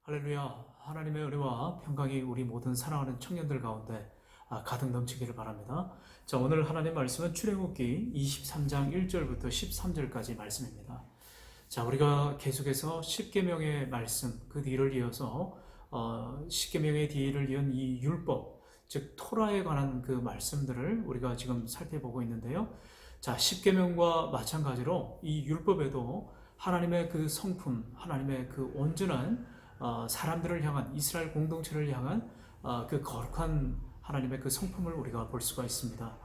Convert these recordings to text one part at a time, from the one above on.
할렐루야. 하나님의 은혜와 평강이 우리 모든 사랑하는 청년들 가운데 가득 넘치기를 바랍니다. 자, 오늘 하나님 말씀은 출애굽기 23장 1절부터 13절까지 말씀입니다. 자, 우리가 계속해서 십계명의 말씀 그 뒤를 이어서 십계명의 뒤를 이은 이 율법, 즉 토라에 관한 그 말씀들을 우리가 지금 살펴보고 있는데요. 자, 십계명과 마찬가지로 이 율법에도 하나님의 그 성품, 하나님의 그 온전한 사람들을 향한, 이스라엘 공동체를 향한 그 거룩한 하나님의 그 성품을 우리가 볼 수가 있습니다.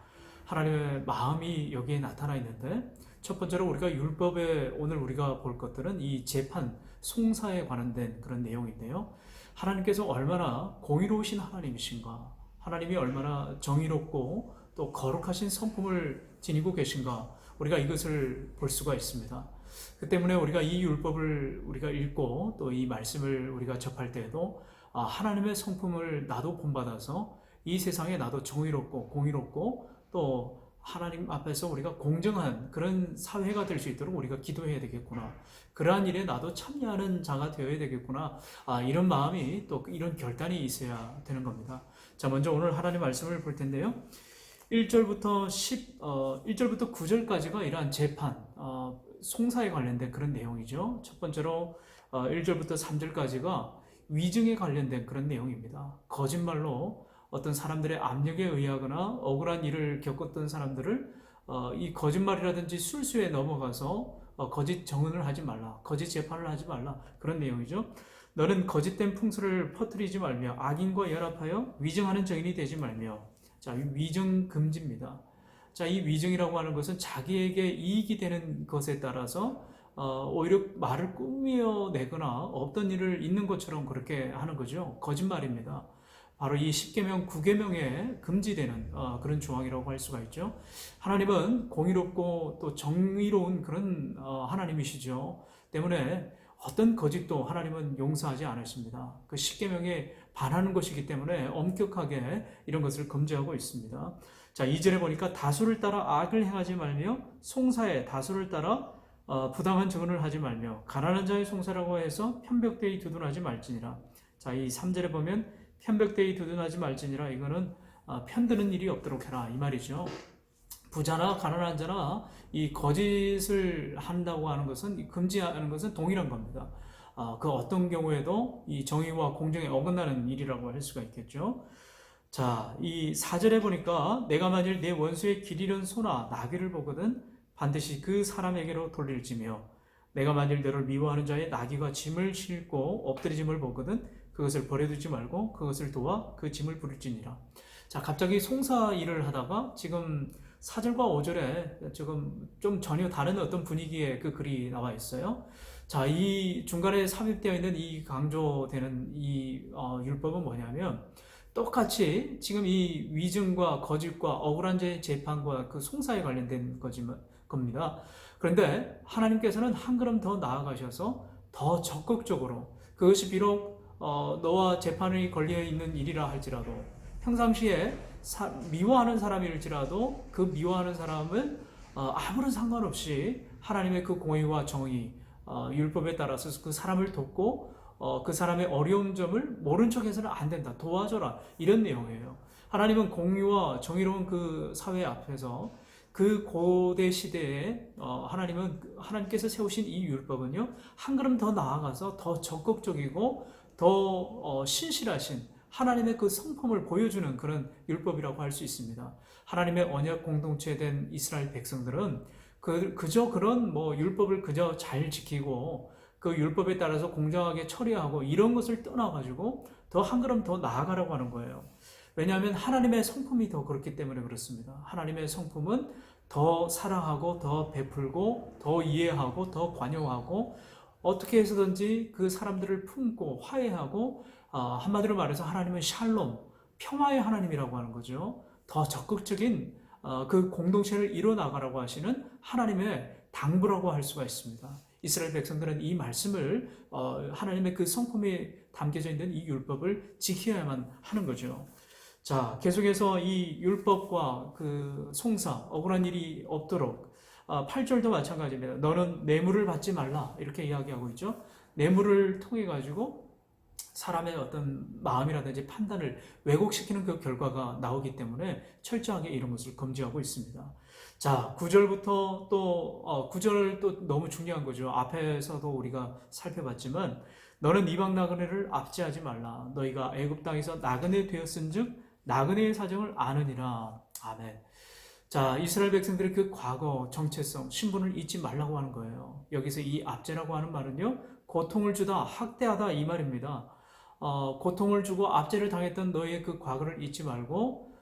하나님의 마음이 여기에 나타나 있는데, 첫 번째로 우리가 율법에 오늘 우리가 볼 것들은 이 재판, 송사에 관련된 그런 내용인데요. 하나님께서 얼마나 공의로우신 하나님이신가, 하나님이 얼마나 정의롭고 또 거룩하신 성품을 지니고 계신가, 우리가 이것을 볼 수가 있습니다. 그 때문에 우리가 이 율법을 우리가 읽고 또 이 말씀을 우리가 접할 때에도 하나님의 성품을 나도 본받아서 이 세상에 나도 정의롭고 공의롭고 또 하나님 앞에서 우리가 공정한 그런 사회가 될 수 있도록 우리가 기도해야 되겠구나. 그러한 일에 나도 참여하는 자가 되어야 되겠구나. 이런 마음이 또 이런 결단이 있어야 되는 겁니다. 자, 먼저 오늘 하나님 말씀을 볼 텐데요. 1절부터 9절까지가 이러한 재판, 송사에 관련된 그런 내용이죠. 첫 번째로 1절부터 3절까지가 위증에 관련된 그런 내용입니다. 거짓말로 어떤 사람들의 압력에 의하거나 억울한 일을 겪었던 사람들을 이 거짓말이라든지 술수에 넘어가서 거짓 정언을 하지 말라, 거짓 재판을 하지 말라, 그런 내용이죠. 너는 거짓된 풍수를 퍼뜨리지 말며 악인과 연합하여 위증하는 증인이 되지 말며. 자, 위증 금지입니다. 자, 이 위증이라고 하는 것은 자기에게 이익이 되는 것에 따라서 오히려 말을 꾸며내거나 없던 일을 있는 것처럼 그렇게 하는 거죠. 거짓말입니다. 바로 이 십계명 9계명에 금지되는 그런 조항이라고 할 수가 있죠. 하나님은 공의롭고 또 정의로운 그런 하나님이시죠. 때문에 어떤 거짓도 하나님은 용서하지 않으십니다. 그 십계명에 반하는 것이기 때문에 엄격하게 이런 것을 금지하고 있습니다. 자, 2절에 보니까 다수를 따라 악을 행하지 말며 송사에 다수를 따라 부당한 증언을 하지 말며 가난한 자의 송사라고 해서 편벽되이 두둔하지 말지니라. 자, 이 3절에 보면 편벽되이 두둔하지 말지니라, 이거는 편드는 일이 없도록 해라, 이 말이죠. 부자나 가난한 자나 이 거짓을 한다고 하는 것은, 금지하는 것은 동일한 겁니다. 그 어떤 경우에도 이 정의와 공정에 어긋나는 일이라고 할 수가 있겠죠. 자, 이 4절에 보니까 내가 만일 내 원수의 길 잃은 소나 나귀를 보거든 반드시 그 사람에게로 돌릴지며 내가 만일 너를 미워하는 자의 나귀가 짐을 싣고 엎드리짐을 보거든 그것을 버려두지 말고 그것을 도와 그 짐을 부릴지니라. 자, 갑자기 송사 일을 하다가 지금 4절과 5절에 지금 좀 전혀 다른 어떤 분위기의 그 글이 나와 있어요. 자, 이 중간에 삽입되어 있는 이 강조되는 이 율법은 뭐냐면, 똑같이 지금 이 위증과 거짓과 억울한 죄 재판과 그 송사에 관련된 겁니다. 그런데 하나님께서는 한 걸음 더 나아가셔서 더 적극적으로, 그것이 비록 너와 재판이 걸려 있는 일이라 할지라도, 평상시에 미워하는 사람일지라도 그 미워하는 사람은 아무런 상관없이 하나님의 그 공의와 정의, 율법에 따라서 그 사람을 돕고 그 사람의 어려운 점을 모른 척해서는 안 된다, 도와줘라, 이런 내용이에요. 하나님은 공의와 정의로운 그 사회 앞에서 그 고대 시대에 하나님께서 세우신 이 율법은요, 한 걸음 더 나아가서 더 적극적이고 더 신실하신 하나님의 그 성품을 보여주는 그런 율법이라고 할 수 있습니다. 하나님의 언약 공동체 된 이스라엘 백성들은 그저 그런 율법을 그저 잘 지키고 그 율법에 따라서 공정하게 처리하고 이런 것을 떠나가지고 더 한 걸음 더 나아가라고 하는 거예요. 왜냐하면 하나님의 성품이 더 그렇기 때문에 그렇습니다. 하나님의 성품은 더 사랑하고 더 베풀고 더 이해하고 더 관용하고 어떻게 해서든지 그 사람들을 품고 화해하고, 한마디로 말해서 하나님은 샬롬, 평화의 하나님이라고 하는 거죠. 더 적극적인 그 공동체를 이뤄나가라고 하시는 하나님의 당부라고 할 수가 있습니다. 이스라엘 백성들은 이 말씀을, 하나님의 그 성품에 담겨져 있는 이 율법을 지켜야만 하는 거죠. 자, 계속해서 이 율법과 그 송사, 억울한 일이 없도록 8절도 마찬가지입니다. 너는 뇌물을 받지 말라, 이렇게 이야기하고 있죠. 뇌물을 통해 가지고 사람의 어떤 마음이라든지 판단을 왜곡시키는 그 결과가 나오기 때문에 철저하게 이런 것을 금지하고 있습니다. 자, 9절부터 또 9절 또 너무 중요한 거죠. 앞에서도 우리가 살펴봤지만 너는 이방 나그네를 압제하지 말라. 너희가 애굽 땅에서 나그네 되었은즉 나그네의 사정을 아느니라. 아멘. 자, 이스라엘 백성들의 그 과거 정체성, 신분을 잊지 말라고 하는 거예요. 여기서 이 압제라고 하는 말은요, 고통을 주다, 학대하다 이 말입니다. 고통을 주고 압제를 당했던 너희의 그 과거를 잊지 말고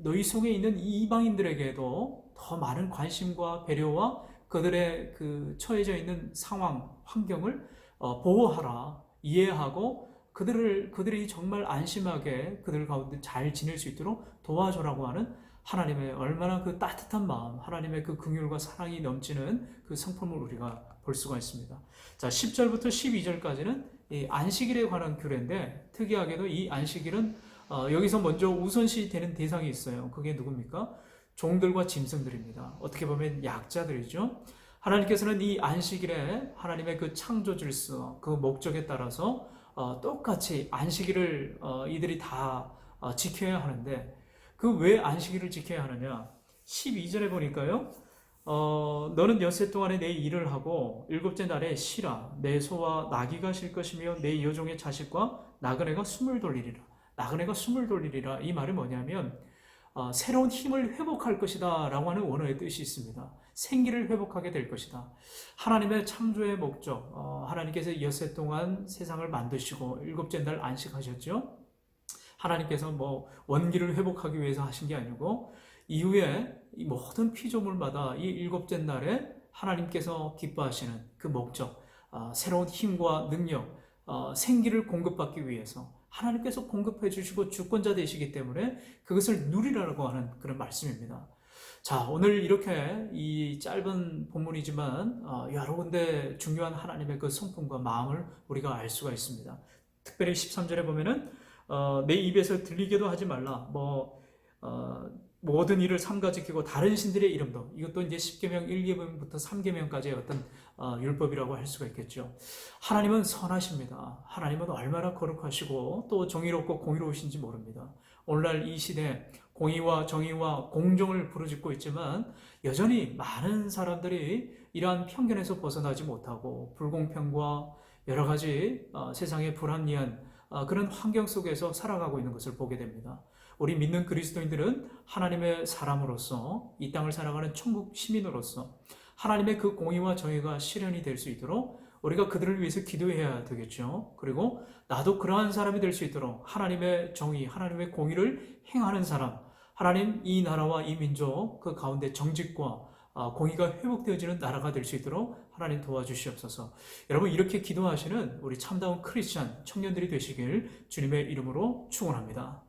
너희 속에 있는 이방인들에게도 더 많은 관심과 배려와 그들의 그 처해져 있는 상황, 환경을 보호하라, 이해하고 그들이 정말 안심하게 그들 가운데 잘 지낼 수 있도록 도와줘라고 하는 하나님의 얼마나 그 따뜻한 마음, 하나님의 그 긍휼과 사랑이 넘치는 그 성품을 우리가 볼 수가 있습니다. 자, 10절부터 12절까지는 이 안식일에 관한 규례인데 특이하게도 이 안식일은 여기서 먼저 우선시 되는 대상이 있어요. 그게 누굽니까? 종들과 짐승들입니다. 어떻게 보면 약자들이죠. 하나님께서는 이 안식일에 하나님의 그 창조 질서, 그 목적에 따라서 똑같이 안식일을 이들이 다 지켜야 하는데 그 왜 안식일을 지켜야 하느냐? 12절에 보니까요. 너는 엿새 동안에 내 일을 하고 일곱째 날에 쉬라. 내 소와 나귀가 쉴 것이며 내 여종의 자식과 나그네가 숨을 돌리리라. 나그네가 숨을 돌리리라. 이 말은 뭐냐면 새로운 힘을 회복할 것이다 라고 하는 원어의 뜻이 있습니다. 생기를 회복하게 될 것이다. 하나님의 창조의 목적, 하나님께서 엿새 동안 세상을 만드시고 일곱째 날 안식하셨죠. 하나님께서 뭐 원기를 회복하기 위해서 하신 게 아니고 이후에 이 모든 피조물마다 이 일곱째 날에 하나님께서 기뻐하시는 그 목적, 새로운 힘과 능력, 생기를 공급받기 위해서 하나님께서 공급해 주시고 주권자 되시기 때문에 그것을 누리라고 하는 그런 말씀입니다. 자, 오늘 이렇게 이 짧은 본문이지만 여러 군데 중요한 하나님의 그 성품과 마음을 우리가 알 수가 있습니다. 특별히 13절에 보면은 내 입에서 들리게도 하지 말라. 모든 일을 삼가지키고 다른 신들의 이름도, 이것도 이제 10계명 1계명부터 3계명까지의 어떤 율법이라고 할 수가 있겠죠. 하나님은 선하십니다. 하나님은 얼마나 거룩하시고 또 정의롭고 공의로우신지 모릅니다. 오늘날 이 시대 공의와 정의와 공정을 부르짖고 있지만 여전히 많은 사람들이 이러한 편견에서 벗어나지 못하고 불공평과 여러 가지 세상의 불합리한 그런 환경 속에서 살아가고 있는 것을 보게 됩니다. 우리 믿는 그리스도인들은 하나님의 사람으로서 이 땅을 살아가는 천국 시민으로서 하나님의 그 공의와 정의가 실현이 될 수 있도록 우리가 그들을 위해서 기도해야 되겠죠. 그리고 나도 그러한 사람이 될 수 있도록 하나님의 정의, 하나님의 공의를 행하는 사람, 하나님 이 나라와 이 민족 그 가운데 정직과 공의가 회복되어지는 나라가 될 수 있도록 하나님 도와주시옵소서. 여러분 이렇게 기도하시는 우리 참다운 크리스찬 청년들이 되시길 주님의 이름으로 축원합니다.